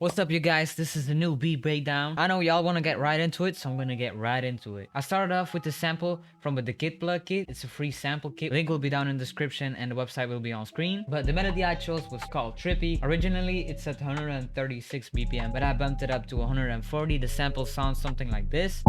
What's up, you guys? This is the new beat breakdown. I know y'all want to get right into it, so I'm gonna get right into it. I started off with the sample from the Kit Plug kit. It's a free sample kit. Link will be down in the description and the website will be on screen. But the melody I chose was called Trippy. Originally, it's at 136 BPM, but I bumped it up to 140. The sample sounds something like this.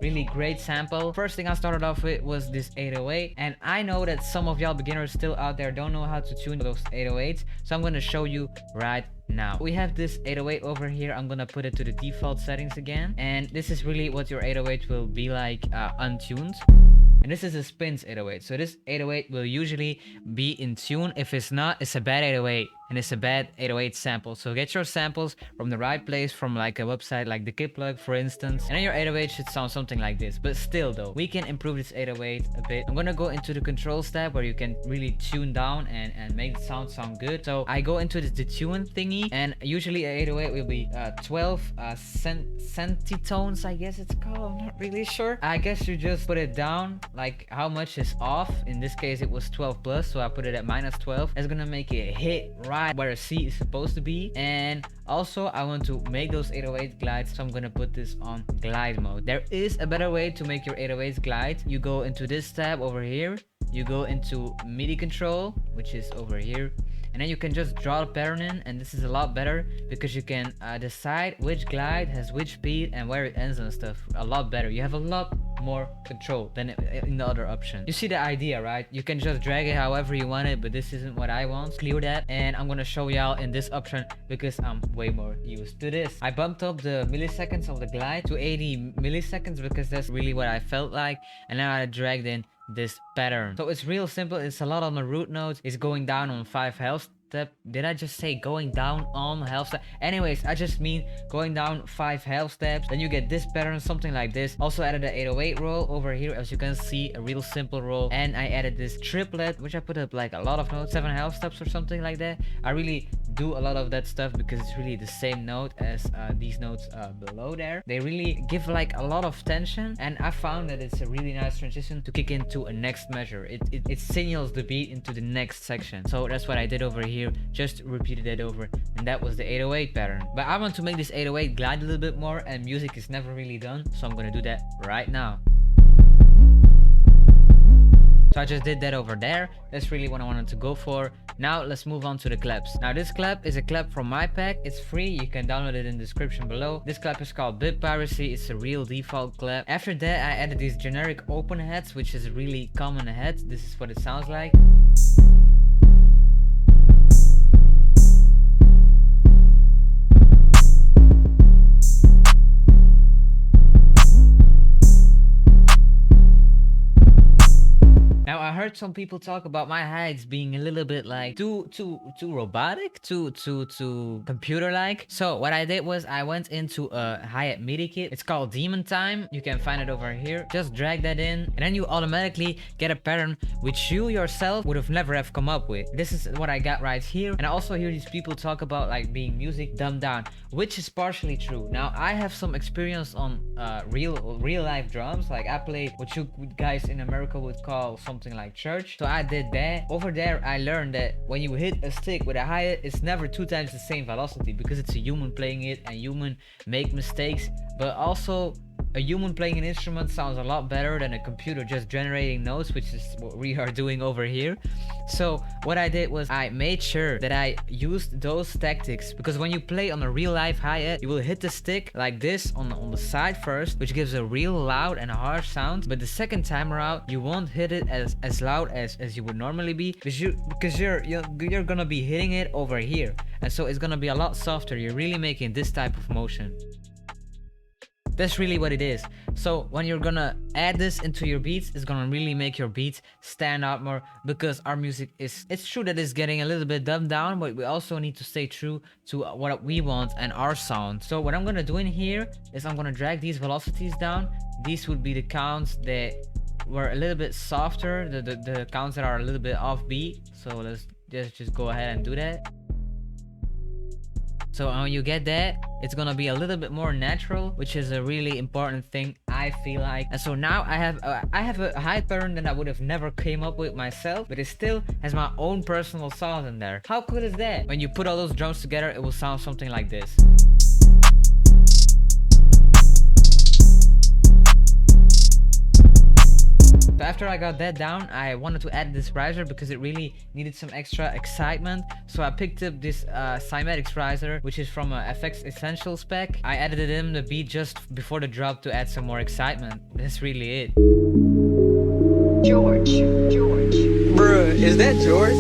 Really great sample. First thing I started off with was this 808, and I know that some of y'all beginners still out there don't know how to tune those 808s, so I'm gonna show you right now. We have this 808 over here. I'm gonna put it to the default settings again, and this is really what your 808 will be like untuned. And this is a spins 808, so this 808 will usually be in tune. If it's not, it's a bad 808, and it's a bad 808 sample. So get your samples from the right place, from like a website like the Kit Plug, for instance, and then your 808 should sound something like this. But still though, we can improve this 808 a bit. I'm gonna go into the controls tab where you can really tune down and make the sound good. So I go into the tune thingy, and usually a 808 will be 12 centitones, I guess it's called. I'm not really sure. I guess you just put it down like how much is off. In this case it was 12 plus, so I put it at -12. That's gonna make it hit right where a C is supposed to be. And also I want to make those 808 glides, so I'm gonna put this on glide mode. There is a better way to make your 808s glide. You go into this tab over here, you go into MIDI control, which is over here, and then you can just draw the pattern in, and this is a lot better because you can decide which glide has which speed and where it ends and stuff. A lot better. You have a lot more control than in the other option. You see the idea, right? You can just drag it however you want it, but this isn't what I want. Clear that, and I'm gonna show y'all in this option because I'm way more used to this. I bumped up the milliseconds of the glide to 80 milliseconds because that's really what I felt like, and now I dragged in this pattern. So it's real simple. It's a lot on the root notes. It's going down on 5 health step. Did I just say going down on health step? Anyways, I just mean going down 5 health steps. Then you get this pattern, something like this. Also added the 808 roll over here, as you can see, a real simple roll. And I added this triplet, which I put up like a lot of notes, 7 health steps or something like that. I really do a lot of that stuff because it's really the same note as these notes below there. They really give like a lot of tension, and I found that it's a really nice transition to kick into a next measure. It signals the beat into the next section. So that's what I did over here, just repeated it over, and that was the 808 pattern. But I want to make this 808 glide a little bit more, and music is never really done, so I'm gonna do that right now. So I just did that over there. That's really what I wanted to go for. Now let's move on to the claps. Now this clap is a clap from my pack. It's free. You can download it in the description below. This clap is called Bit Piracy. It's a real default clap. After that I added these generic open heads, which is a really common head. This is what it sounds like. Now I heard some people talk about my hi-hats being a little bit like too robotic, too computer-like. So what I did was I went into a hi-hat MIDI kit. It's called Demon Time. You can find it over here. Just drag that in, and then you automatically get a pattern which you yourself would have never have come up with. This is what I got right here. And I also hear these people talk about like being music dumbed down, which is partially true. Now I have some experience on real life drums. Like I play what you guys in America would call something like church. So I did that. Over there I learned that when you hit a stick with a hi-hat, it's never 2 times the same velocity because it's a human playing it, and human make mistakes. But also a human playing an instrument sounds a lot better than a computer just generating notes, which is what we are doing over here. So what I did was I made sure that I used those tactics, because when you play on a real life hi-hat, you will hit the stick like this on the side first, which gives a real loud and harsh sound. But the second time around you won't hit it as loud as you would normally be, because you're gonna be hitting it over here, and so it's gonna be a lot softer. You're really making this type of motion. That's really what it is. So when you're gonna add this into your beats, it's gonna really make your beats stand out more, because our music it's true that it's getting a little bit dumbed down, but we also need to stay true to what we want and our sound. So what I'm gonna do in here is I'm gonna drag these velocities down. These would be the counts that were a little bit softer, the counts that are a little bit offbeat. So let's just go ahead and do that. So when you get that, it's gonna be a little bit more natural, which is a really important thing, I feel like. And so now I have a high pattern that I would have never came up with myself, but it still has my own personal sound in there. How cool is that? When you put all those drums together, it will sound something like this. So after I got that down, I wanted to add this riser because it really needed some extra excitement. So I picked up this cymatics riser, which is from a FX Essentials pack. I added it in the beat just before the drop to add some more excitement. That's really it. George. Bruh, is that George?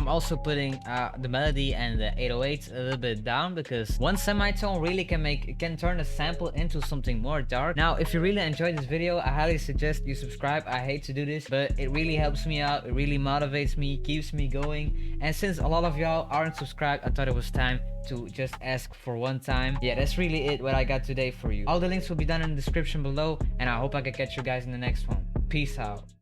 Also putting the melody and the 808s a little bit down, because one semitone really can turn a sample into something more dark. Now if you really enjoyed this video, I highly suggest you subscribe. I hate to do this, but it really helps me out, it really motivates me, keeps me going. And since a lot of y'all aren't subscribed, I thought it was time to just ask for one time. Yeah, that's really it what I got today for you. All the links will be down in the description below, and I hope I can catch you guys in the next one. Peace out.